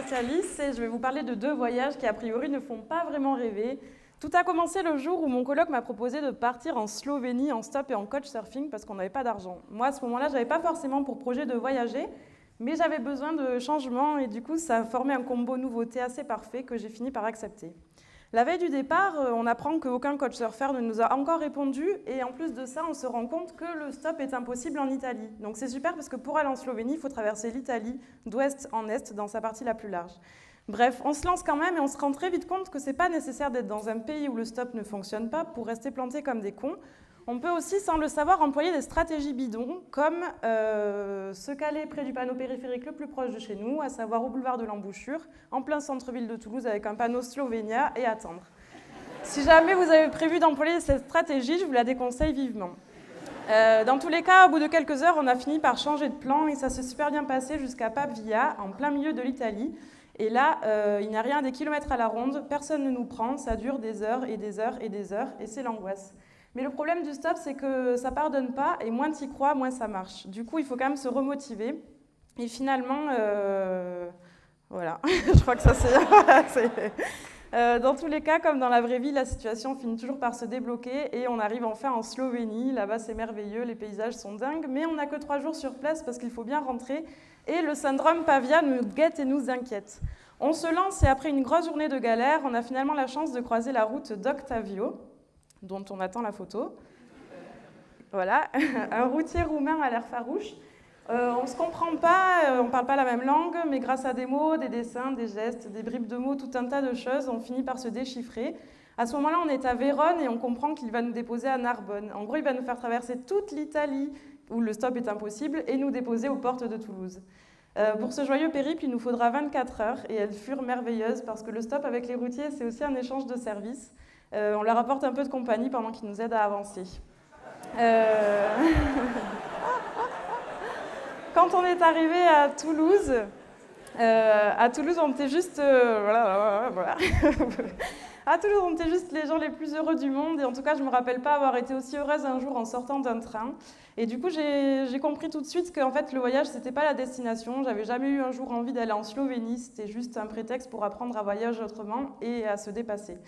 Mathias Alice et je vais vous parler de 2 voyages qui a priori ne font pas vraiment rêver. Tout a commencé le jour où mon coloc m'a proposé de partir en Slovénie en stop et en couchsurfing parce qu'on n'avait pas d'argent. Moi à ce moment-là, je n'avais pas forcément pour projet de voyager, mais j'avais besoin de changement et du coup ça a formé un combo nouveauté assez parfait que j'ai fini par accepter. La veille du départ, on apprend qu'aucun couchsurfer ne nous a encore répondu et en plus de ça, on se rend compte que le stop est impossible en Italie. Donc c'est super parce que pour aller en Slovénie, il faut traverser l'Italie d'ouest en est dans sa partie la plus large. Bref, on se lance quand même et on se rend très vite compte que c'est pas nécessaire d'être dans un pays où le stop ne fonctionne pas pour rester planté comme des cons. On peut aussi, sans le savoir, employer des stratégies bidons, comme se caler près du panneau périphérique le plus proche de chez nous, à savoir au boulevard de l'Embouchure, en plein centre-ville de Toulouse, avec un panneau Slovénia, et attendre. Si jamais vous avez prévu d'employer cette stratégie, je vous la déconseille vivement. Dans tous les cas, au bout de quelques heures, on a fini par changer de plan, et ça s'est super bien passé jusqu'à Pavia, en plein milieu de l'Italie. Et là, il n'y a rien des kilomètres à la ronde, personne ne nous prend, ça dure des heures et des heures et des heures, et c'est l'angoisse. Mais le problème du stop, c'est que ça ne pardonne pas, et moins tu y crois, moins ça marche. Du coup, il faut quand même se remotiver. Et finalement, voilà, je crois que ça c'est... dans tous les cas, comme dans la vraie vie, la situation finit toujours par se débloquer, et on arrive enfin en Slovénie. Là-bas, c'est merveilleux, les paysages sont dingues, mais on n'a que 3 jours sur place parce qu'il faut bien rentrer, et le syndrome Pavia nous guette et nous inquiète. On se lance, et après une grosse journée de galère, on a finalement la chance de croiser la route d'Octavio, dont on attend la photo. Voilà, un routier roumain à l'air farouche. On ne se comprend pas, on ne parle pas la même langue, mais grâce à des mots, des dessins, des gestes, des bribes de mots, tout un tas de choses, on finit par se déchiffrer. À ce moment-là, on est à Vérone et on comprend qu'il va nous déposer à Narbonne. En gros, il va nous faire traverser toute l'Italie, où le stop est impossible, et nous déposer aux portes de Toulouse. Pour ce joyeux périple, il nous faudra 24 heures, et elles furent merveilleuses, parce que le stop avec les routiers, c'est aussi un échange de services. On leur apporte un peu de compagnie pendant qu'ils nous aident à avancer. Quand on est arrivé à Toulouse, on était juste... voilà. À Toulouse, on était juste les gens les plus heureux du monde. Et en tout cas, je ne me rappelle pas avoir été aussi heureuse un jour en sortant d'un train. Et du coup, j'ai compris tout de suite qu'en fait, le voyage, ce n'était pas la destination. J'avais jamais eu un jour envie d'aller en Slovénie. C'était juste un prétexte pour apprendre à voyager autrement et à se dépasser.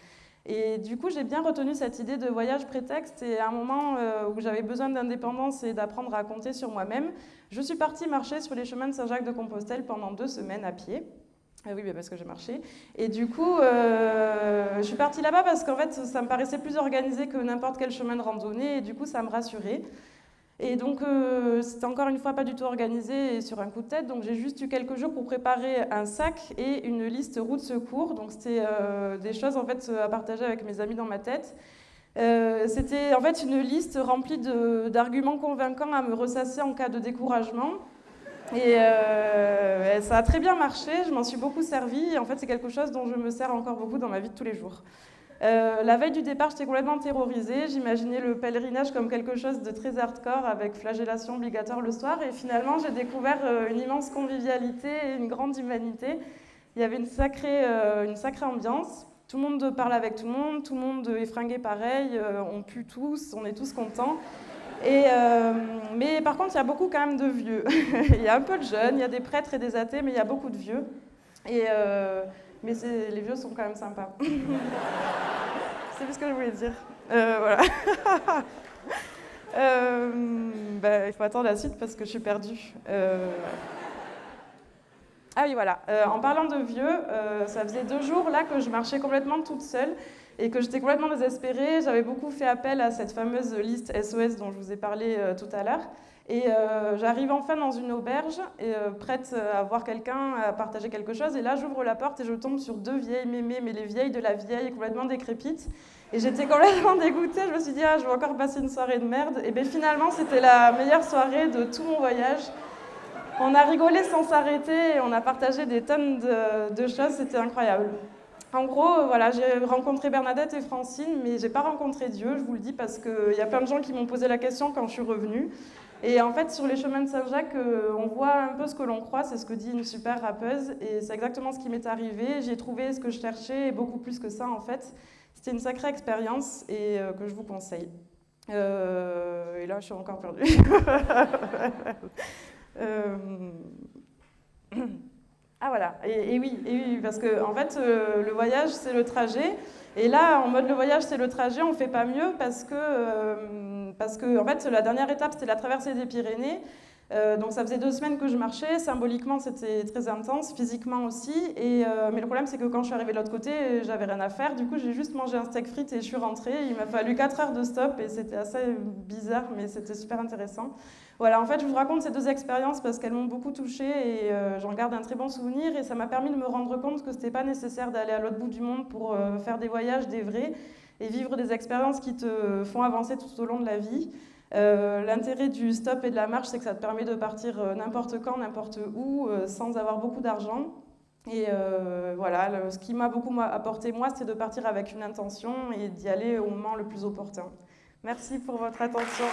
Et du coup, j'ai bien retenu cette idée de voyage prétexte et à un moment où j'avais besoin d'indépendance et d'apprendre à compter sur moi-même, je suis partie marcher sur les chemins de Saint-Jacques-de-Compostelle pendant 2 semaines à pied. Oui, parce que j'ai marché. Et du coup, je suis partie là-bas parce qu'en fait, ça me paraissait plus organisé que n'importe quel chemin de randonnée et du coup, ça me rassurait. Et donc, c'était encore une fois pas du tout organisé et sur un coup de tête. Donc, j'ai juste eu quelques jours pour préparer un sac et une liste route secours. Donc, c'était des choses en fait à partager avec mes amis dans ma tête. C'était en fait une liste remplie d'arguments convaincants à me ressasser en cas de découragement. Et ça a très bien marché. Je m'en suis beaucoup servie. Et en fait, c'est quelque chose dont je me sers encore beaucoup dans ma vie de tous les jours. La veille du départ, j'étais complètement terrorisée. J'imaginais le pèlerinage comme quelque chose de très hardcore avec flagellation obligatoire le soir. Et finalement, j'ai découvert une immense convivialité et une grande humanité. Il y avait une sacrée ambiance. Tout le monde parle avec tout le monde est fringué pareil, on pue tous, on est tous contents. Mais par contre, il y a beaucoup quand même de vieux. Il y a un peu de jeunes, il y a des prêtres et des athées, mais il y a beaucoup de vieux. Mais les vieux sont quand même sympas. C'est ce que je voulais dire. Voilà. Il faut attendre la suite parce que je suis perdue. Ah oui, voilà. En parlant de vieux, ça faisait 2 jours là que je marchais complètement toute seule et que j'étais complètement désespérée. J'avais beaucoup fait appel à cette fameuse liste SOS dont je vous ai parlé tout à l'heure. Et j'arrive enfin dans une auberge, prête à voir quelqu'un, à partager quelque chose. Et là, j'ouvre la porte et je tombe sur 2 vieilles mémées, mais les vieilles de la vieille, complètement décrépites. Et j'étais complètement dégoûtée. Je me suis dit, je vais encore passer une soirée de merde. Et bien finalement, c'était la meilleure soirée de tout mon voyage. On a rigolé sans s'arrêter et on a partagé des tonnes de choses. C'était incroyable. En gros, voilà, j'ai rencontré Bernadette et Francine, mais j'ai pas rencontré Dieu, je vous le dis, parce qu'il y a plein de gens qui m'ont posé la question quand je suis revenue. Et en fait, sur les chemins de Saint-Jacques, on voit un peu ce que l'on croit, c'est ce que dit une super rappeuse, et c'est exactement ce qui m'est arrivé. J'ai trouvé ce que je cherchais, et beaucoup plus que ça, en fait. C'était une sacrée expérience, et que je vous conseille. Et là, je suis encore perdue. Ah voilà, et oui, parce que en fait, le voyage, c'est le trajet. Et là, en mode le voyage, c'est le trajet, on ne fait pas mieux parce que en fait, la dernière étape, c'était la traversée des Pyrénées. Donc ça faisait 2 semaines que je marchais, symboliquement c'était très intense, physiquement aussi, mais le problème c'est que quand je suis arrivée de l'autre côté, j'avais rien à faire, du coup j'ai juste mangé un steak frites et je suis rentrée, il m'a fallu 4 heures de stop et c'était assez bizarre mais c'était super intéressant. Voilà, en fait je vous raconte ces 2 expériences parce qu'elles m'ont beaucoup touchée et j'en garde un très bon souvenir et ça m'a permis de me rendre compte que c'était pas nécessaire d'aller à l'autre bout du monde pour faire des voyages, des vrais, et vivre des expériences qui te font avancer tout au long de la vie. L'intérêt du stop et de la marche, c'est que ça te permet de partir n'importe quand, n'importe où, sans avoir beaucoup d'argent. Et voilà, ce qui m'a beaucoup apporté, moi, c'est de partir avec une intention et d'y aller au moment le plus opportun. Merci pour votre attention.